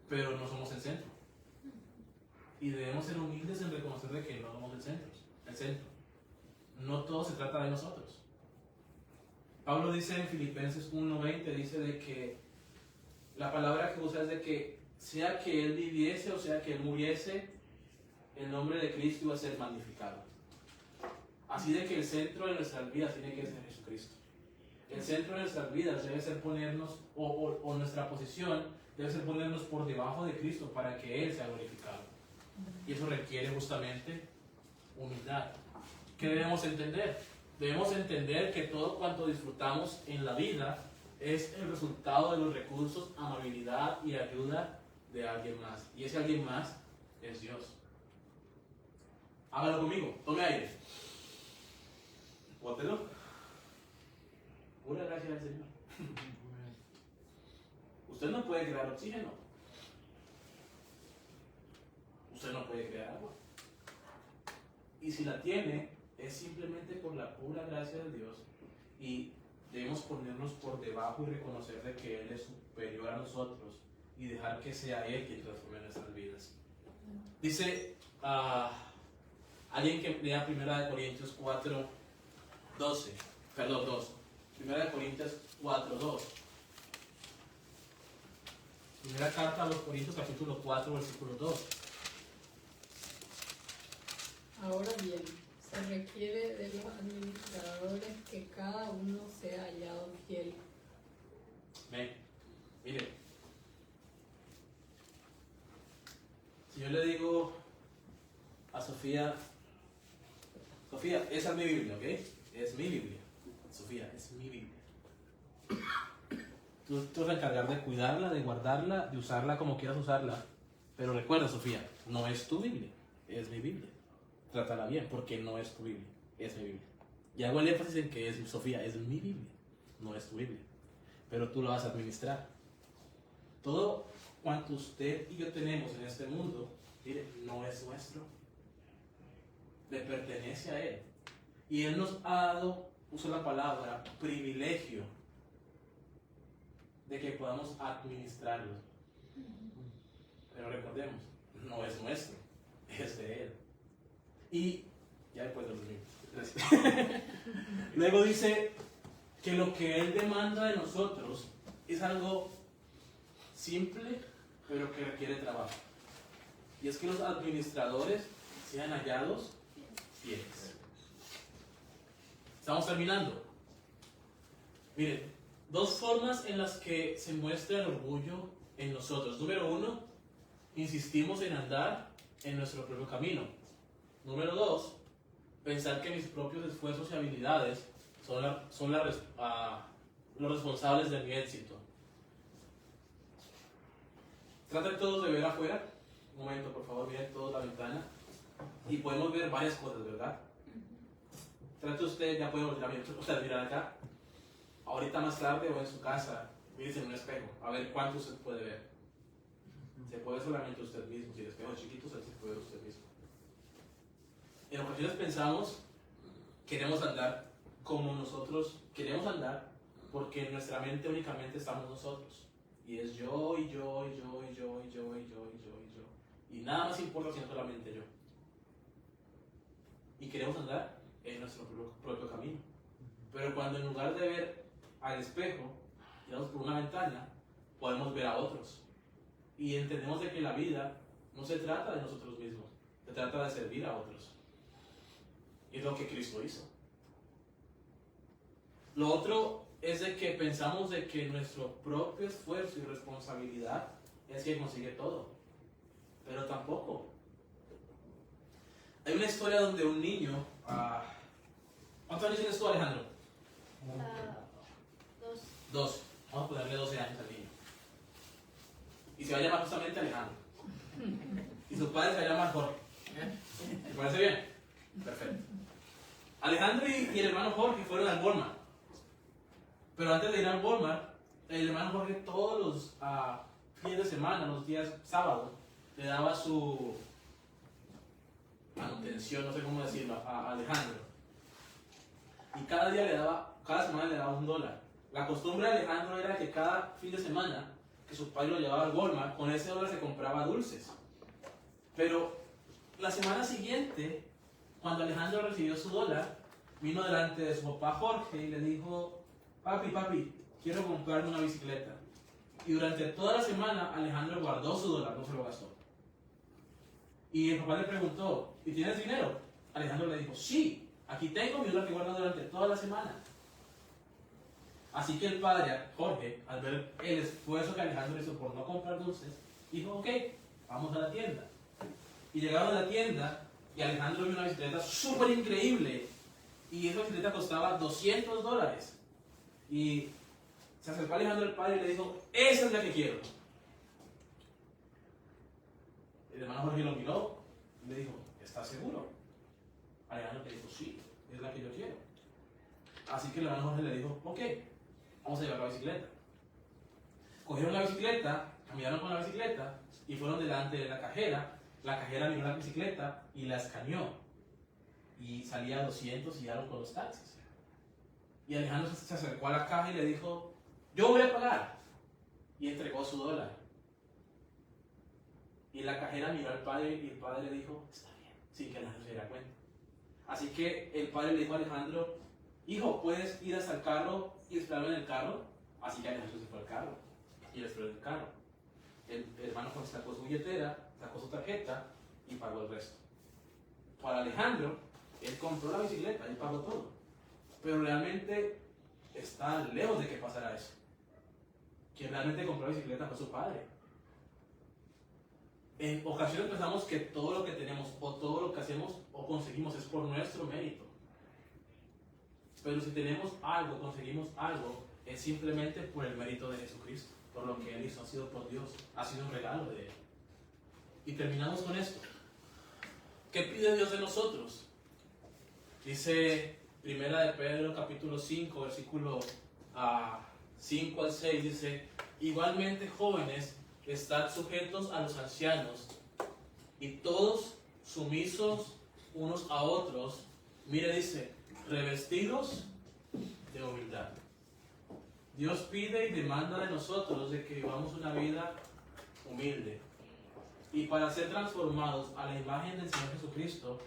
pero no somos el centro. Y debemos ser humildes en reconocer de que no somos el centro. No todo se trata de nosotros. Pablo dice en Filipenses 1:20, dice de que la palabra que usa es de que sea que él viviese o sea que él muriese, el nombre de Cristo iba a ser magnificado. Así de que el centro de nuestras vidas tiene que ser Jesucristo. El centro de nuestras vidas debe ser ponernos, o nuestra posición debe ser ponernos por debajo de Cristo para que Él sea glorificado. Y eso requiere justamente humildad. ¿Qué debemos entender? Debemos entender que todo cuanto disfrutamos en la vida es el resultado de los recursos, amabilidad y ayuda de alguien más. Y ese alguien más es Dios. Hágalo conmigo, tome aire. Bótelo. Pura gracia del Señor. Usted no puede crear oxígeno. Usted no puede crear agua. Y si la tiene, es simplemente por la pura gracia de Dios. Y debemos ponernos por debajo y reconocer de que Él es superior a nosotros y dejar que sea Él quien transforme nuestras vidas. Dice alguien que lea 1 Corintios 4, 12. Perdón, 2. 1 Corintios 4, 2. Primera carta a los Corintios, capítulo 4, versículo 2.
Ahora bien, se requiere de los administradores que cada uno sea hallado fiel.
Mire, si yo le digo a Sofía, esa es mi Biblia, ¿ok? Es mi Biblia. Sofía, es mi Biblia. Tú te vas a encargar de cuidarla, de guardarla, de usarla como quieras usarla. Pero recuerda, Sofía, no es tu Biblia, es mi Biblia. Trátala bien, porque no es tu Biblia, es mi Biblia. Y hago el énfasis en que es Sofía, es mi Biblia, no es tu Biblia. Pero tú la vas a administrar. Todo cuanto usted y yo tenemos en este mundo, mire, no es nuestro. Le pertenece a Él. Y Él nos ha dado, uso la palabra, privilegio de que podamos administrarlo. Pero recordemos, no es nuestro, es de Él. Y ya después de los míos. Gracias. Luego dice que lo que Él demanda de nosotros es algo simple, pero que requiere trabajo. Y es que los administradores sean hallados fieles. Estamos terminando. Miren, dos formas en las que se muestra el orgullo en nosotros. Número 1, insistimos en andar en nuestro propio camino. Número 2, pensar que mis propios esfuerzos y habilidades son los responsables de mi éxito. Traten todos de ver afuera. Un momento, por favor, miren todos la ventana. Y podemos ver varias cosas, ¿verdad? Trate usted, ya puede mirar acá. Ahorita más tarde o en su casa, mírese en un espejo, a ver cuánto usted puede ver. Se puede solamente usted mismo. Si el espejo es chiquito, se puede ver usted mismo. En ocasiones pensamos, queremos andar como nosotros queremos andar, porque en nuestra mente únicamente estamos nosotros. Y es yo, y yo, y yo, y yo, y yo, y yo, y yo, y yo. Y nada más importa sino solamente yo. Y queremos andar en nuestro propio camino. Pero cuando en lugar de ver al espejo, miramos por una ventana, podemos ver a otros. Y entendemos de que la vida no se trata de nosotros mismos, se trata de servir a otros. Y es lo que Cristo hizo. Lo otro es de que pensamos de que nuestro propio esfuerzo y responsabilidad es quien consigue todo. Pero tampoco. Hay una historia donde un niño... ¿Cuántos años tienes tú, Alejandro?
2.
2. Vamos a ponerle 12 años al niño. Y se va a llamar justamente Alejandro. Y su padre se va a llamar Jorge. ¿Me parece bien? Perfecto. Alejandro y el hermano Jorge fueron al Walmart. Pero antes de ir al Walmart, el hermano Jorge todos los fines de semana, los días sábados, le daba su manutención, no sé cómo decirlo, a Alejandro. Y cada semana le daba $1. La costumbre de Alejandro era que cada fin de semana que su padre lo llevaba al Walmart, con ese $1 se compraba dulces. Pero la semana siguiente, cuando Alejandro recibió su $1, vino delante de su papá Jorge y le dijo: papi, quiero comprarme una bicicleta. Y durante toda la semana Alejandro guardó su $1, no se lo gastó. Y el papá le preguntó: ¿y tienes dinero? Alejandro le dijo: sí, aquí tengo mi $1 que guardo durante toda la semana. Así que el padre, Jorge, al ver el esfuerzo que Alejandro hizo por no comprar dulces, dijo: ok, vamos a la tienda. Y llegaron a la tienda y Alejandro vio una bicicleta súper increíble. Y esa bicicleta costaba $200. Y se acercó a Alejandro el padre y le dijo: esa es la que quiero. El hermano Jorge lo miró y le dijo: ¿estás seguro? Alejandro le dijo: sí, es la que yo quiero. Así que el hermano Jorge le dijo: ok, vamos a llevar la bicicleta. Cogieron la bicicleta, caminaron con la bicicleta y fueron delante de la cajera. La cajera miró la bicicleta y la escaneó. Y salía 200 y algo con los taxis. Y Alejandro se acercó a la caja y le dijo: yo voy a pagar. Y entregó su $1. Y la cajera miró al padre y el padre le dijo: está bien, sin que Alejandro se diera cuenta. Así que el padre le dijo a Alejandro: hijo, ¿puedes ir hasta el carro y esperarme en el carro? Así que Alejandro se fue al carro y le esperó en el carro. El hermano Juan sacó su billetera, sacó su tarjeta y pagó el resto. Para Alejandro, él compró la bicicleta, él pagó todo. Pero realmente está lejos de que pasara eso. Quien realmente compró la bicicleta fue su padre. En ocasiones pensamos que todo lo que tenemos o todo lo que hacemos o conseguimos es por nuestro mérito. Pero si tenemos algo, conseguimos algo, es simplemente por el mérito de Jesucristo. Por lo que Él hizo, ha sido por Dios, ha sido un regalo de Él. Y terminamos con esto. ¿Qué pide Dios de nosotros? Dice Primera de Pedro capítulo 5, versículo 5 al 6, dice: igualmente, jóvenes, estad sujetos a los ancianos, y todos sumisos unos a otros. Mire, dice: revestidos de humildad. Dios pide y demanda de nosotros de que vivamos una vida humilde. Y para ser transformados a la imagen del Señor Jesucristo,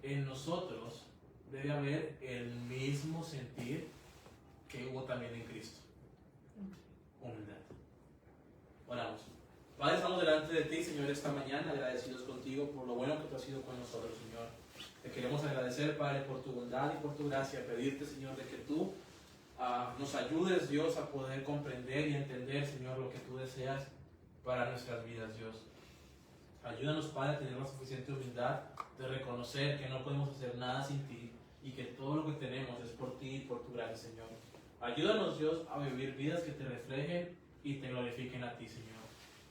en nosotros debe haber el mismo sentir que hubo también en Cristo. Humildad. Oramos. Padre, estamos delante de ti, Señor, esta mañana, agradecidos contigo por lo bueno que tú has sido con nosotros, Señor. Te queremos agradecer, Padre, por tu bondad y por tu gracia. Pedirte, Señor, de que tú nos ayudes, Dios, a poder comprender y entender, Señor, lo que tú deseas para nuestras vidas, Dios. Ayúdanos, Padre, a tener la suficiente humildad de reconocer que no podemos hacer nada sin ti y que todo lo que tenemos es por ti y por tu gracia, Señor. Ayúdanos, Dios, a vivir vidas que te reflejen y te glorifiquen a ti, Señor.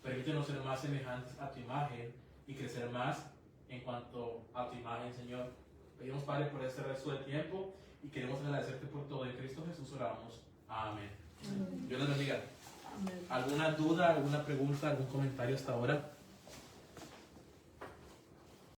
Permítenos ser más semejantes a tu imagen y crecer más en cuanto a tu imagen, Señor. Pedimos, Padre, por este resto del tiempo y queremos agradecerte por todo. En Cristo Jesús oramos. Amén. Dios les bendiga. ¿Alguna duda, alguna pregunta, algún comentario hasta ahora?